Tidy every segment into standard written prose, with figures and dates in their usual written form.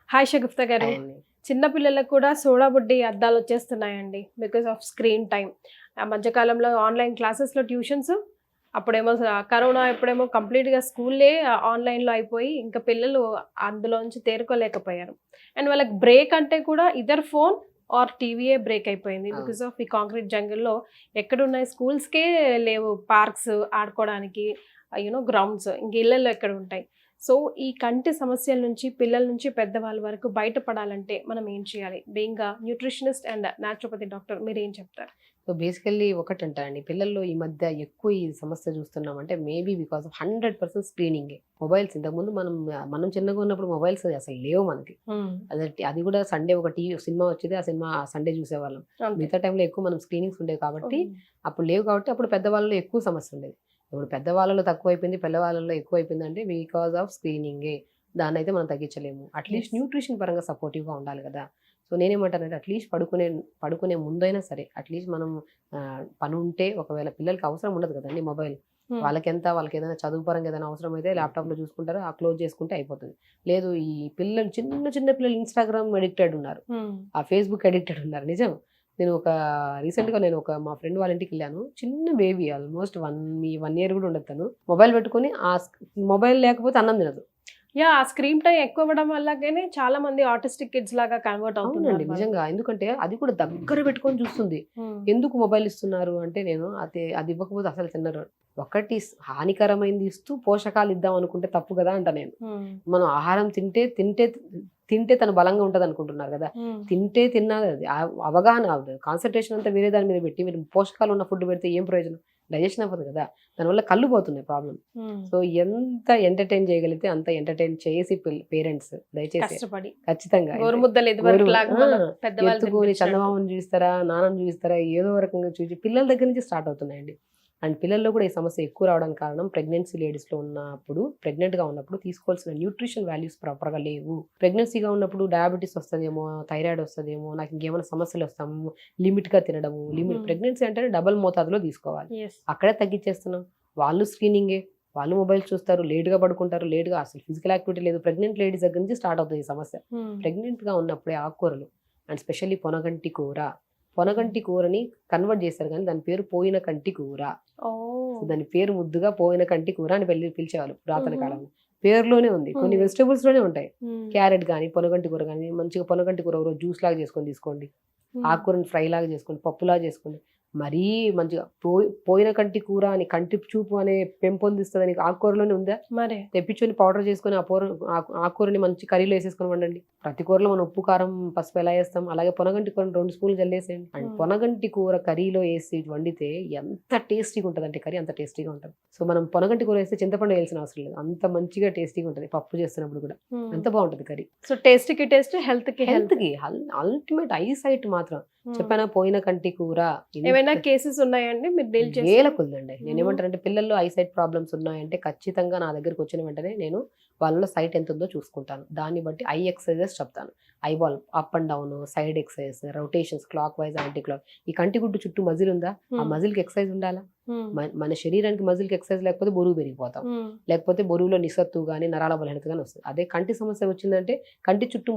Hi Shagufta గారు. అండి. చిన్న పిల్లలకు కూడా సోడా బుడ్డి అద్దాలు వచ్చేస్తున్నాయండి బికాస్ ఆఫ్ స్క్రీన్ టైం. ఆ మధ్యకాలంలో ఆన్లైన్ క్లాసెస్‌లో ట్యూషన్స్, అప్పుడేమో కరోనా ఎప్పుడేమో కంప్లీట్‌గా స్కూల్లే ఆన్లైన్‌లో అయిపోయి ఇంకా పిల్లలు అందులోంచి తేరుకోలేకపోయారు. అండ్ వాళ్ళకి బ్రేక్ అంటే కూడా ఇదర్ ఫోన్ ఆర్ టీవీయే బ్రేక్ అయిపోయింది. అవును. బికాస్ ఆఫ్ ఈ కాంక్రీట్ జంగిల్‌లో ఎక్కడున్నాయి, స్కూల్స్‌కే లేవు పార్క్స్ ఆడుకోవడానికి, గ్రౌండ్స్. ఇంక ఇళ్లల్లో ఎక్కడ ఉంటాయి. సో, ఈ కంటి సమస్యల నుంచి పిల్లల నుంచి పెద్దవాళ్ళ వరకు బయటపడాలంటే మనం ఏం చేయాలి? Being a nutritionist and naturopathy doctor మీరేం చెప్తారు? సో, బేసికల్లీ ఒకటంటా అండి. పిల్లల్లో ఈ మధ్య ఎక్కువ ఈ సమస్య చూస్తున్నామంటే మేబీ బికాస్ ఆఫ్ 100% స్క్రీనింగే. మొబైల్స్ ఇంతకుముందు మనం చిన్నగా ఉన్నప్పుడు మొబైల్స్ అసలు లేవు మనకి. అది కూడా సండే ఒక సినిమా వచ్చేది. ఆ సినిమా సండే చూసేవాళ్ళం. అంతే. మిగతా టైంలో ఎక్కువ మనం స్క్రీనింగ్స్ ఉండేవి కాబట్టి హ్మ్. అప్పుడు లేవు కాబట్టి అప్పుడు పెద్దవాళ్ళలో ఎక్కువ సమస్య ఉండేది. ఇప్పుడు పెద్దవాళ్ళలో తక్కువైపోయింది. పిల్లవాళ్ళలో ఎక్కువైపోయిందంటే బికాస్ ఆఫ్ స్క్రీనింగే. దాన్నైతే మనం తగ్గించలేము. At least yes. న్యూట్రిషన్ పరంగా సపోర్టివ్‌గా ఉండాలి కదా! సో, నేనేమంటానంటే అట్‌లీస్ట్ పడుకునే ముందైనా సరే అట్‌లీస్ట్ మనం పనుంటే ఒకవేళ పిల్లలకి అవసరం ఉండదు కదండీ మొబైల్. హ్మ్. వాళ్ళకేదైనా చదువు పరంగా ఏదైనా అవసరమైతే ల్యాప్‌టాప్‌లో చూసుకుంటారు. క్లోజ్ చేసుకుంటే అయిపోతది. లేదు ఈ పిల్లలు చిన్న పిల్లలు ఇన్‌స్టాగ్రామ్ అడిక్టెడ్ ఉన్నారు. హ్మ్. ఆ ఫేస్‌బుక్ అడిక్టెడ్ ఉన్నారు. నిజం. రీసెంట్‌గా ఒక మా ఫ్రెండ్ వాళ్ళ ఇంటికెళ్ళాను. చిన్న బేబీ ఆల్మోస్ట్ 1 ఇయర్ కూడా ఉండదు తను. మొబైల్ పెట్టుకొని మొబైల్ లేకపోతే అన్నం తినదు. యాహ్! ఆ స్క్రీన్ టైమ్ ఎక్కువవ్వడం వల్లగానే చాలా మంది ఆటిస్టిక్ కిడ్స్ లాగా కన్వర్ట్ అవునండి. అవుతున్నారు వాళ్ళు. నిజంగా. ఎందుకంటే అది కూడా దగ్గర పెట్టుకొని చూస్తుంది. హ్మ్. ఎందుకు మొబైల్ ఇస్తున్నారు అంటే అది ఇవ్వకపోతే అసలు తినరు. ఒకటి హానికరమైనది ఇస్తూ పోషకాలు ఇద్దాం అనుకుంటే తప్పు కదా అంట నేను. హ్మ్. మనం ఆహారం తింటే తను బలంగా ఉంటదనుకుంటున్నారు గదా! హ్మ్. తిన్నది అది. అవగాహన కాన్సంట్రేషన్ అంతా వేరే దాని మీద పెట్టి మీరు పోషకాలు ఉన్న ఫుడ్ పెడితే ఏం ప్రయోజనం? డైజెషన్ అవ్వదు కదా! దానివల్ల కళ్ళు పోతున్నాయి ప్రాబ్లమ్. హ్మ్. సో, ఎంత ఎంటర్‌టైన్ చేయగలిగితే అంత ఎంటర్‌టైన్ చేసి పేరెంట్స్ దయచేసి కష్టపడి. ఖచ్చితంగా గోరుముద్దలు గోరు ఇదివరకులాగా ఆ! మన పెద్దవాళ్ళు ఎత్తుకొని తినిపించినట్టు. చందమామను చూయిస్తారా, నాన్నని చూయిస్తారా ఏదో రకంగా చూసి పిల్లల దగ్గర నుంచి స్టార్ట్ అవుతున్నాయండి. అండ్ పిల్లల్లో కూడా ఈ సమస్య ఎక్కువ రావడానికి కారణం ప్రెగ్నెన్సీ లేడీస్‌లో ప్రెగ్నెంట్‌గా ఉన్నప్పుడు తీసుకోవాల్సిన న్యూట్రిషన్ వాల్యూస్ ప్రాపర్‌గా లేవు. ప్రెగ్నెన్సీగా ఉన్నప్పుడు డయాబెటిస్ వస్తదేమో, థైరాయిడ్ వస్తదేమో, నాకు ఇంకేమైనా సమస్యలు వస్తాము, లిమిట్‌గా తినడము, హ్మ్. ప్రెగ్నెన్సీ అంటేనే డబుల్ మోతాదులో తీసుకోవాలి. యెస్. అక్కడే తగ్గిచ్చేస్తున్నాం. వాళ్ళు స్క్రీనింగే. వాళ్ళు మొబైల్స్ చూస్తారు, లేట్‌గా పడుకుంటారు, లేట్‌గా అసలు ఫిజికల్ యాక్టివిటీ లేదు. ప్రెగ్నెంట్ లేడీస్ దగ్గర నుంచి స్టార్ట్ అవుతది ఈ సమస్య. హ్మ్. ప్రెగ్నెంట్‌గా ఉన్నప్పుడే ఆకుకూరలు అండ్ స్పెషల్లీ పొనగంటి కూర. హ్మ్. పొనగంటి కూరని కన్వర్ట్ చేశారు గానీ దాని పేరు పోయిన కంటి కూర. సో, ఓహ్! దాని పేరు ముద్దుగా పోయిన కంటి కూర అని పిలిచేవాళ్ళు పురాతన హుహు. కాలంలో. పేరులోనే ఉంది. కొన్ని ఉంది. వెజిటబుల్స్‌లోనే ఉంటాయి. హ్మ్. క్యారెట్ గాని, పొనగంటి కూర గాని మంచిగా పొనగంటి కూర ఒకరోజు జ్యూస్ లాగా చేసుకొని తీసుకోండి. హ్మ్. ఆకుకూరని ఫ్రై లాగా చేసుకోండి. పప్పులాగా చేసుకోండి. మరీ మంచిగా పోయిన కంటి కూర అని కంటి చూపు అనే పెంపొందిస్తదని ఆకుకూరలోనే ఉందా? మరే. తెప్పించుకొని పౌడర్ చేసుకొని ఆకుకూరని మంచి కర్రీలో ఏసేసుకొని వండండి. ప్రతి కూరలో మనం ఉప్పు, కారం, పసుపు ఎలా ఏస్తాం అలాగే పొనగంటి కూరని 2 స్పూన్లు జల్లేసేయండి. అండ్ హ్మ్. పొనగంటి కూర కర్రీలో ఏసి వండితే ఎంత టేస్టీగా ఉంటదంటే కర్రీ అంత టేస్టీగా ఉంటది. సో, మనం పొనగంటి కూర ఏస్తే చింతపండు ఏయాల్సిన అవసరం లేదు. అంత మంచిగా టేస్టీగా ఉంటది. పప్పు చేస్తున్నప్పుడు కూడా. హ్మ్. ఎంత బావుంటది కర్రీ. సో, టేస్ట్‌కి టేస్ట్, హెల్త్‌కి హెల్త్. హెల్త్‌కి అల్టిమేట్ ఐ సైట్ మాత్రం. హ్మ్. చెప్పానా పోయిన కంటి కూర. ఏవైనా కేసెస్ ఉన్నాయండి మీరు డీల్ చేసి? వేల కొలదండి. హుహు. నేనేమంటానంటే పిల్లల్లో ఐసైట్ ప్రాబ్లమ్స్ ఉన్నాయంటే ఖచ్చితంగా నా దగ్గరికొచ్చిన వెంటనే నేను వాళ్ళలో సైట్ ఎంతుందో చూసుకుంటాను. దాన్ని బట్టి ఐ ఎక్సర్‌సైజెస్ చెప్తాను. Eyeball up and down, side exercises, rotations, clockwise, anti clock. ఈ కంటి గుడ్డు చుట్టూ మజిల్ ఉందా? ఆ హ్మ్. మజిల్‌కి ఎక్సర్‌సైజ్ ఉండాలా? హ్మ్. మన శరీరానికి మజిల్‌కి ఎక్సర్‌సైజ్ లేకపోతే బరువు పెరిగిపోతాం. హ్మ్. లేకపోతే బరువులో నిస్సత్తువ గాని, నరాల బలహీనత గాని వస్తది. అదే కంటి సమస్య వచ్చిందంటే కంటి చుట్టూ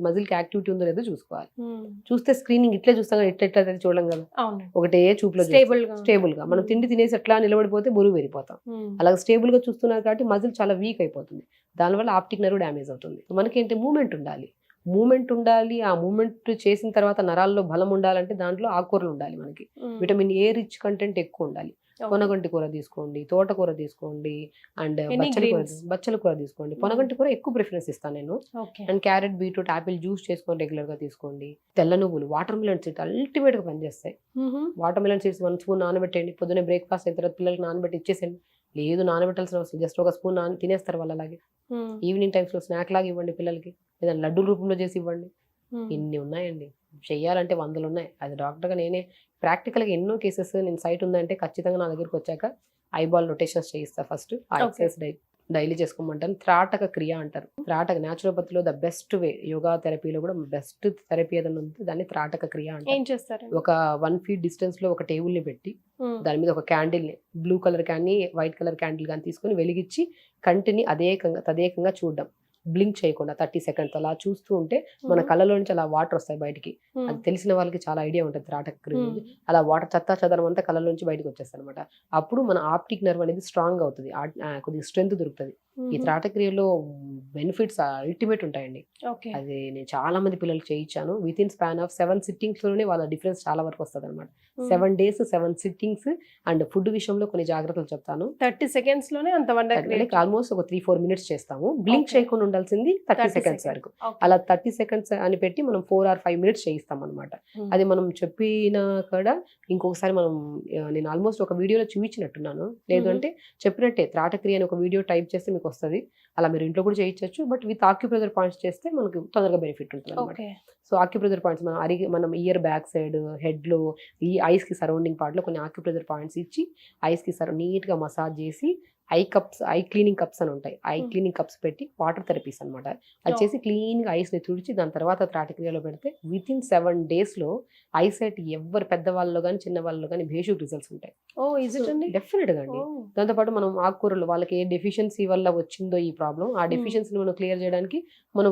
మజిల్‌కి యాక్టివిటీ ఉందో లేదో చూసుకోవాలి. హ్మ్. చూస్తే స్క్రీనింగ్ ఇట్లే చూస్తాం కదా! ఇట్లా అనేది చూడం కదా! అవునండి. ఒకటే చూపులో చూస్తాం. స్టేబుల్‌గా ఉండాలి. స్టేబుల్‌గా. మనం హ్మ్. తిండి తినేసి అట్లా నిలబడిపోతే బరువు పెరిగిపోతాం. హ్మ్. అలాగే స్టేబుల్‌గా చూస్తున్నారు కాబట్టి మజిల్ చాలా వీక్ అయిపోతుంది. దానివల్ల ఆప్టిక్ నర్వ్ డ్యామేజ్ అవుతుంది. మనకేంటి మూవ్‌మెంట్ ఉండాలి. మూవ్‌మెంట్ ఉండాలి. ఆ మూవ్‌మెంట్ చేసిన తర్వాత నరాల్లో బలం ఉండాలంటే దాంట్లో ఆకుకూరలు ఉండాలి మనకి. హ్మ్. విటమిన్ ఏ రిచ్ కంటెంట్ ఎక్కువ ఉండాలి. ఓకే. పొనగంటి కూర తీసుకోండి, తోటకూర తీసుకోండి, అండ్ ఎనీ గ్రీన్స్. బచ్చల కూర తీసుకోండి. హ్మ్. పొనగంటి కూర ఎక్కువ ప్రిఫరెన్స్ ఇస్తాను నేను. Okay. And carrot, beetroot, Apple juice చేసుకొని రెగ్యులర్‌గా తీసుకోండి. తెల్ల నువ్వులు, వాటర్ మిలన్ సీడ్స్ అల్టిమేట్‌గా పనిచేస్తాయి. హుహు. వాటర్ మిలన్ సీడ్స్ 1 స్పూన్ నానబెట్టేయండి. పొద్దున్నే బ్రేక్‌ఫాస్ట్ అయిన తర్వాత పిల్లలకి నానబెట్టి ఇచ్చేసేయండి. లేదు నానబెట్టాల్సిన అవసరం జస్ట్ ఒక స్పూన్ తినేస్తారు వాళ్ళు అలాగే. హ్మ్. ఈవినింగ్ టైమ్స్‌లో స్నాక్ లాగా ఇవ్వండి పిల్లలకి. లేదా లడ్డూల రూపంలో చేసి ఇవ్వండి. హ్మ్. ఇన్ని ఉన్నాయండి. చెయ్యాలంటే వందలున్నాయి. అది డాక్టర్‌గా నేనే ప్రాక్టికల్‌గా ఎన్నో కేసెస్ నేను సైట్ ఉందంటే ఖచ్చితంగా నా దగ్గరికొచ్చాక ఐబాల్ రొటేషన్స్ చేయిస్తా ఫస్ట్. ఆ ఓకే. ఎక్సర్‌సైజ్ డైలీ చేసుకోమంటాను. త్రాటక క్రియ అంటారు. న్యాచురోపతిలో ద బెస్ట్ వే. యోగా థెరపీలో కూడా బెస్ట్ థెరపీ ఏదైనా ఉంటే దాన్ని త్రాటక క్రియ అంటారు. ఏం చేస్తారండి? ఒక 1 ఫీట్ డిస్టెన్స్‌లో ఒక టేబుల్‌ని పెట్టి హ్మ్. దాని మీద ఒక క్యాండిల్‌ని blue colour white colour candle గాని తీసుకొని వెలిగించి కంటిని తదేకంగా చూడడం. బ్లింక్ చేయకుండా 30 సెకండ్స్ అలా చూస్తూ ఉంటే మన కళ్ళలో నుంచి అలా వాటర్ వస్తాయి బయటికి. అది తెలిసిన వాళ్ళకి చాలా ఐడియా ఉంటుంది త్రాటక్రియ గురించి. అలా వాటర్ చెదరం అంతా కళ్ళ నుంచి బయటకు వచ్చేస్తాయి అనమాట. అప్పుడు మన ఆప్టిక్ నర్వ్ అనేది స్ట్రాంగ్ అవుతుంది, కొద్దిగా స్ట్రెంత్ దొరుకుతుంది. ఈ త్రాటక్రియలో బెనిఫిట్స్ అల్టిమేట్ ఉంటాయండి. అది నేను చాలా మంది పిల్లలు చేయించాను. With in span of 7 sittings లోనే వాళ్ళ డిఫరెన్స్ చాలా వరకు వస్తుంది అనమాట. 7 days 7 సిట్టింగ్స్. అండ్ ఫుడ్ విషయంలో కొన్ని జాగ్రత్తలు చెప్తాను. 30 seconds లోనే అంత ఆల్మోస్ట్ ఒక 3-4 minutes చేస్తాము. బ్లింక్ చేయకుండా ఉండాల్సింది 30 seconds వరకు. అలా 30 seconds అని పెట్టి మనం 4 or 5 minutes చేయిస్తాం అనమాట. అది మనం చెప్పిన కూడా ఇంకొకసారి మనం నేను ఆల్మోస్ట్ ఒక వీడియోలో చూపించినట్టున్నాను. లేదు అంటే చెప్పినట్టే త్రాటక్రియ అని ఒక వీడియో టైప్ చేస్తే మీకు వస్తుంది. అలా మీరు ఇంట్లో కూడా చేయించవచ్చు. బట్ విత్ ఆక్యుప్రెజర్ పాయింట్స్ చేస్తే మనకు తొందరగా బెనిఫిట్ ఉంటుంది అనమాట. సో ఆక్యుప్రెజర్ పాయింట్స్ మనం ఇయర్ బ్యాక్ సైడ్, హెడ్ లో, ఈ ఐస్ కి సరౌండింగ్ పార్ట్ లో కొన్ని ఆక్యుప్రెజర్ పాయింట్స్ ఇచ్చి ఐస్ కి నీట్ గా మసాజ్ చేసి ఐ క్లీనింగ్ కప్స్ అని ఉంటాయి. ఐ క్లీనింగ్ కప్స్ పెట్టి వాటర్ థెరపీస్ అనమాట. అది చేసి క్లీన్ గా ఐస్ ని తుడిచి దాని తర్వాత త్రాటక్రియలో పెడితే విత్ ఇన్ 7 days లో ఐసైట్ ఎవరు పెద్దవాళ్ళలో కానీ చిన్న వాళ్ళలో కానీ బేసిక్ రిజల్ట్స్ ఉంటాయి. డెఫినెట్ గా అండి. దాంతోపాటు మనం ఆకుకూరలు వాళ్ళకి ఏ డెఫిషియన్సీ వల్ల వచ్చిందో ఈ ప్రాబ్లం, ఆ డెఫిషియన్సీని మనం క్లియర్ చేయడానికి మనం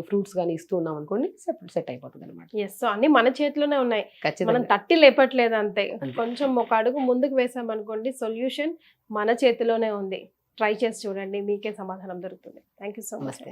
ఫ్రూట్స్ కానీ ఇస్తూ ఉన్నాం అనుకోండి, సెట్ అయిపోతుంది అనమాట. సో అన్ని మన చేతిలోనే ఉన్నాయి, మనం తట్టి లేపట్లేదు అంతే. కొంచెం ఒక అడుగు ముందుకు వేసామనుకోండి, సొల్యూషన్ మన చేతిలోనే ఉంది. ట్రై చేసి చూడండి, మీకే సమాధానం దొరుకుతుంది. Thank you so much.